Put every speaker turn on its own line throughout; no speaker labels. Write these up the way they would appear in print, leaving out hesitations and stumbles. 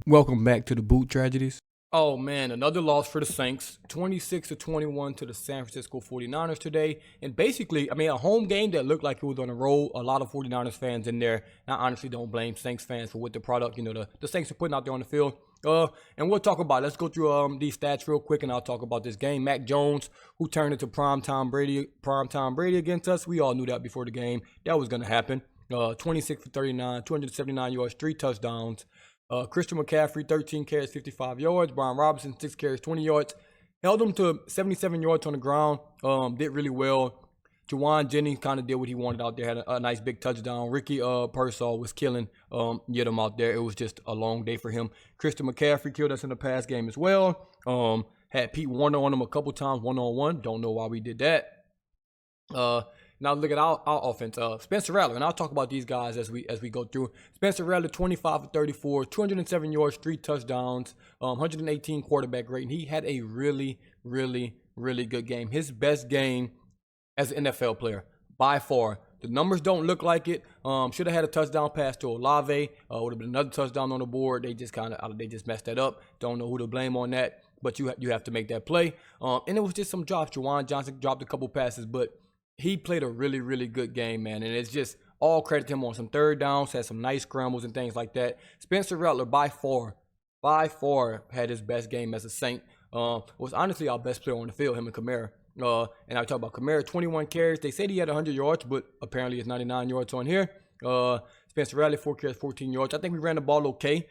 Welcome back to the Boot Tragedies. Oh man, another loss for the Saints, 26-21 to the San Francisco 49ers today. And basically, a home game that looked like it was on the road. A lot of 49ers fans in there. I honestly don't blame Saints fans for what the product, the Saints are putting out there on the field. And we'll talk about it. Let's go through these stats real quick, and I'll talk about this game. Mac Jones, who turned into primetime Brady against us. We all knew that before the game. That was going to happen. 26 for 39, 279 yards, 3 touchdowns. Christian McCaffrey, 13 carries, 55 yards. Brian Robinson, 6 carries, 20 yards. Held him to 77 yards on the ground. Did really well. Juwan Jennings kind of did what he wanted out there. Had a nice big touchdown. Ricky Pearsall was killing Yedem out there. It was just a long day for him. Christian McCaffrey killed us in the pass game as well. Had Pete Warner on him a couple times, one-on-one. Don't know why we did that. Now look at our offense. Spencer Rattler, and I'll talk about these guys as we go through. Spencer Rattler, 25 for 34, 207 yards, 3 touchdowns, 118 quarterback rating. He had a really, really, really good game. His best game as an NFL player by far. The numbers don't look like it. Should have had a touchdown pass to Olave. Would have been another touchdown on the board. They just messed that up. Don't know who to blame on that, but you have to make that play. And it was just some drops. Juwan Johnson dropped a couple passes, but he played a really, really good game, man. And it's just all credit to him on some third downs, had some nice scrambles and things like that. Spencer Rattler, by far, had his best game as a Saint. Was honestly our best player on the field, him and Kamara. And I talk about Kamara, 21 carries. They said he had 100 yards, but apparently it's 99 yards on here. Spencer Rattler, 4 carries, 14 yards. I think we ran the ball okay.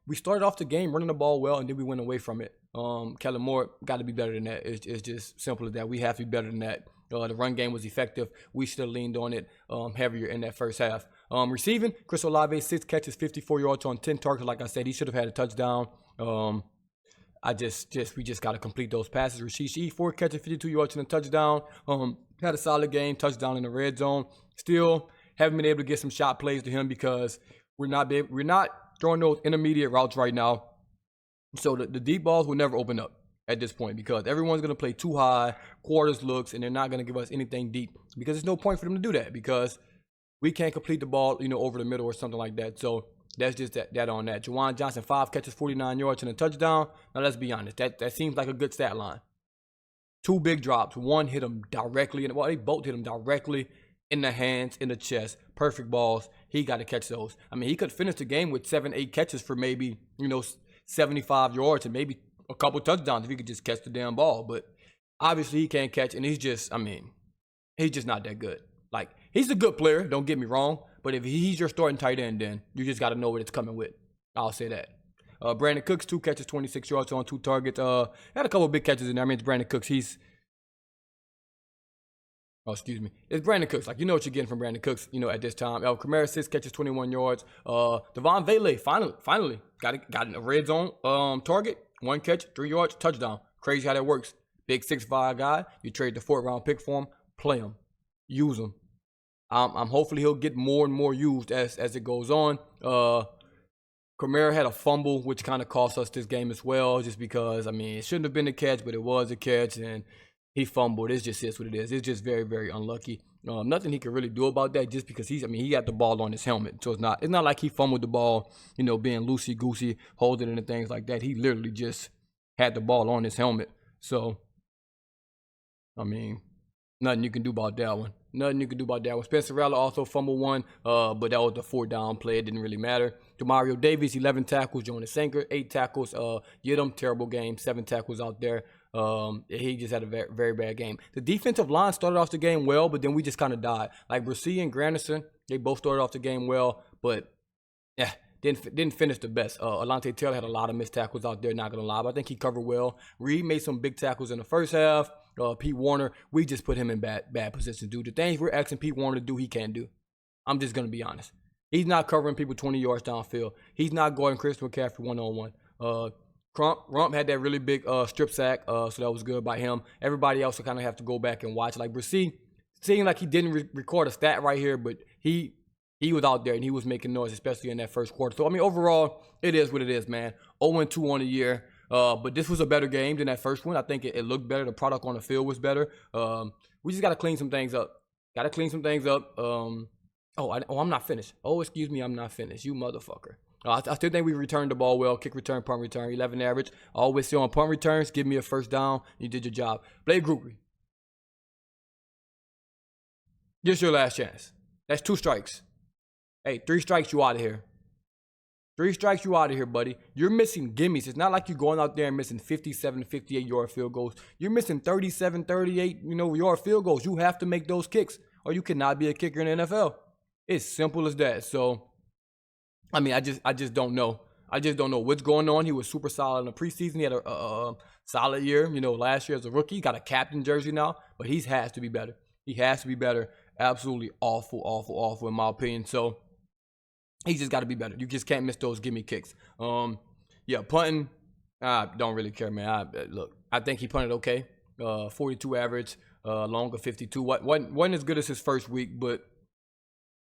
We started off the game running the ball well, and then we went away from it. Kellen Moore got to be better than that. It's just simple as that. We have to be better than that. The run game was effective. We should have leaned on it heavier in that first half. Receiving, Chris Olave, 6 catches, 54 yards on 10 targets. Like I said, he should have had a touchdown. We just got to complete those passes. Rasheed, 4 catches, 52 yards and a touchdown. Had a solid game, touchdown in the red zone. Still haven't been able to get some shot plays to him because we're not throwing those intermediate routes right now. So the deep balls will never open up at this point because everyone's going to play too high, quarters looks, and they're not going to give us anything deep because there's no point for them to do that because we can't complete the ball, over the middle or something like that. So that's just that on that. Juwan Johnson, 5 catches, 49 yards and a touchdown. Now let's be honest, that seems like a good stat line. 2 big drops. One hit him directly, they both hit him directly in the hands, in the chest. Perfect balls. He got to catch those. He could finish the game with 7-8 catches for maybe 75 yards and maybe a couple touchdowns if he could just catch the damn ball. But obviously he can't catch, and he's just not that good. Like, he's a good player, don't get me wrong, but if he's your starting tight end, then you just got to know what it's coming with. I'll say that. Brandon Cooks, 2 catches, 26 yards on 2 targets. Had a couple big catches in there. It's Brandon Cooks. It's Brandon Cooks. Like, you know what you're getting from Brandon Cooks, at this time. Kamara, 6 catches, 21 yards. Devon Vele, finally got in a red zone target. 1 catch, 3 yards, touchdown. Crazy how that works. Big 6'5" guy. You trade the 4th round pick for him. Play him. Use him. I'm hopefully he'll get more and more used as it goes on. Kamara had a fumble, which kind of cost us this game as well, just because, it shouldn't have been a catch, but it was a catch, and he fumbled. It just is what it is. It's just very, very unlucky. Nothing he can really do about that just because he got the ball on his helmet. So it's not like he fumbled the ball, being loosey-goosey, holding it and things like that. He literally just had the ball on his helmet. So, nothing you can do about that one. Spencer Rattler also fumbled one, but that was the 4th down play. It didn't really matter. Demario Davis, 11 tackles. Jonas Sanker, 8 tackles. Yedem, terrible game. 7 tackles out there. He just had a very, very bad game. The defensive line started off the game well, but then we just kind of died. Like Brissy and Granderson, they both started off the game well, but didn't finish the best. Alante Taylor had a lot of missed tackles out there, not going to lie, but I think he covered well. Reed made some big tackles in the first half. Pete Warner, we just put him in bad positions, dude. The things we're asking Pete Warner to do, he can't do. I'm just going to be honest. He's not covering people 20 yards downfield. He's not guarding Christian McCaffrey one-on-one. Rump had that really big strip sack, so that was good by him. Everybody else will kind of have to go back and watch. Like Brissy, seemed like he didn't record a stat right here, but he was out there and he was making noise, especially in that first quarter. So, overall, it is what it is, man. 0-2 on the year. But this was a better game than that first one. I think it looked better. The product on the field was better. We just got to clean some things up. I'm not finished. Oh, excuse me, I'm not finished. You motherfucker. I still think we returned the ball well. Kick return, punt return, 11 average. Always still on punt returns. Give me a first down. You did your job. Blake Grupery. This your last chance. That's 2 strikes. Hey, 3 strikes, you out of here. 3 strikes, you out of here, buddy. You're missing gimmies. It's not like you're going out there and missing 57, 58-yard field goals. You're missing 37, 38, yard field goals. You have to make those kicks, or you cannot be a kicker in the NFL. It's simple as that. So, I mean, I just don't know. I just don't know what's going on. He was super solid in the preseason. He had a solid year, last year as a rookie. He got a captain jersey now, but he has to be better. He has to be better. Absolutely awful in my opinion. So he's just got to be better. You just can't miss those gimme kicks. Yeah, punting, I don't really care, man. Look, I think he punted okay. 42 average, longer 52. Wasn't as good as his first week, but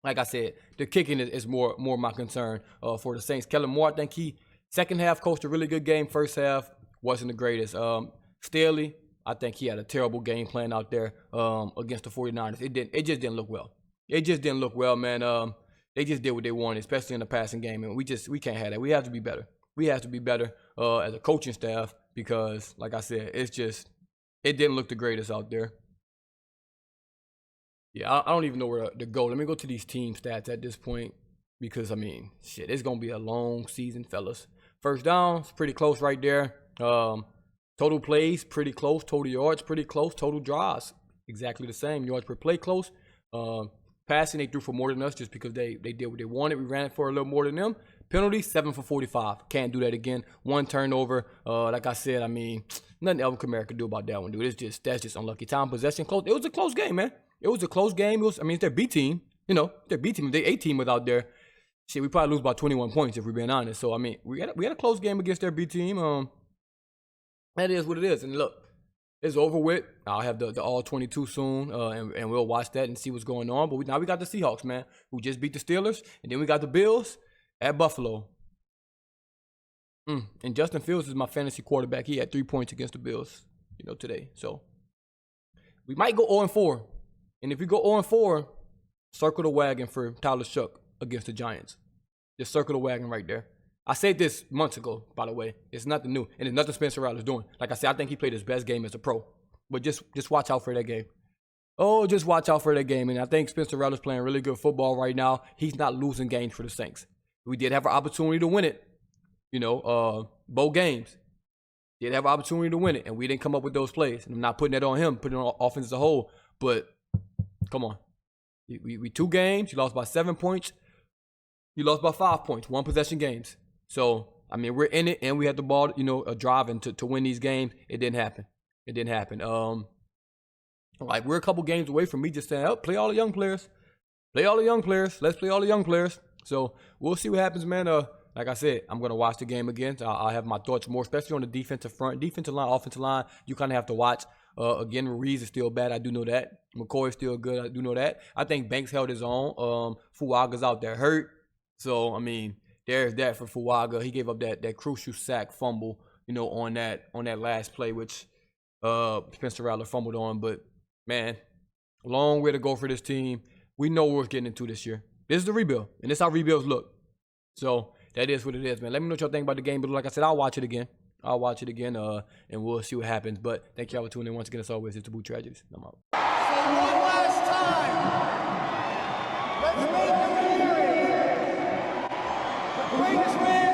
like I said, the kicking is more my concern for the Saints. Kellen Moore, I think he second half coached a really good game. First half wasn't the greatest. Staley, I think he had a terrible game plan out there against the 49ers. It just didn't look well. It just didn't look well, man. They just did what they wanted, especially in the passing game, and we can't have that. We have to be better. We have to be better as a coaching staff because, like I said, it didn't look the greatest out there. Yeah, I don't even know where to go. Let me go to these team stats at this point because, I mean, shit, it's going to be a long season, fellas. First downs, pretty close right there. Total plays, pretty close. Total yards, pretty close. Total drives, exactly the same. Yards per play, close. Passing, they threw for more than us just because they did what they wanted. We ran it for a little more than them. Penalties, 7 for 45. Can't do that again. 1 turnover. Like I said, I mean, nothing Alvin Kamara could do about that one, dude. That's just unlucky. Time possession, close. It was a close game, man. It was a close game. It's their B team. Their B team. If their A team was out there, shit, we probably lose by 21 points if we're being honest. So, I mean, we had a close game against their B team. That is what it is. And look, it's over with. I'll have the all 22 soon, and we'll watch that and see what's going on. But now we got the Seahawks, man, who just beat the Steelers, and then we got the Bills at Buffalo. And Justin Fields is my fantasy quarterback. He had 3 points against the Bills, today. So we might go 0-4. And if we go 0-4, circle the wagon for Tyler Shook against the Giants. Just circle the wagon right there. I said this months ago, by the way. It's nothing new. And it's nothing Spencer Rattler's doing. Like I said, I think he played his best game as a pro. But just watch out for that game. Oh, just watch out for that game. And I think Spencer Rattler's playing really good football right now. He's not losing games for the Saints. We did have an opportunity to win it. Both games. Did have an opportunity to win it. And we didn't come up with those plays. And I'm not putting that on him, putting it on offense as a whole. But come on. We 2 games. You lost by 7 points. You lost by 5 points. 1 possession games. So, I mean, we're in it, and we had the ball, driving to win these games. It didn't happen. It didn't happen. We're a couple games away from me just saying, play all the young players. Play all the young players. Let's play all the young players. So, we'll see what happens, man. Like I said, I'm going to watch the game again. I'll have my thoughts more, especially on the defensive front. Defensive line, offensive line, you kind of have to watch. Again, Ruiz is still bad. I do know that. McCoy is still good. I do know that. I think Banks held his own. Fuaga's out there hurt. So, I mean, there's that for Fuaga. He gave up that crucial sack fumble, on that last play, which Spencer Rattler fumbled on. But, man, long way to go for this team. We know what we're getting into this year. This is the rebuild, and this is how rebuilds look. So, that is what it is, man. Let me know what y'all think about the game. But like I said, I'll watch it again. And we'll see what happens. But thank y'all for tuning in. Once again, as always, it's the Blue Tragedies. I'm out.
So one last time, let's make it the greatest man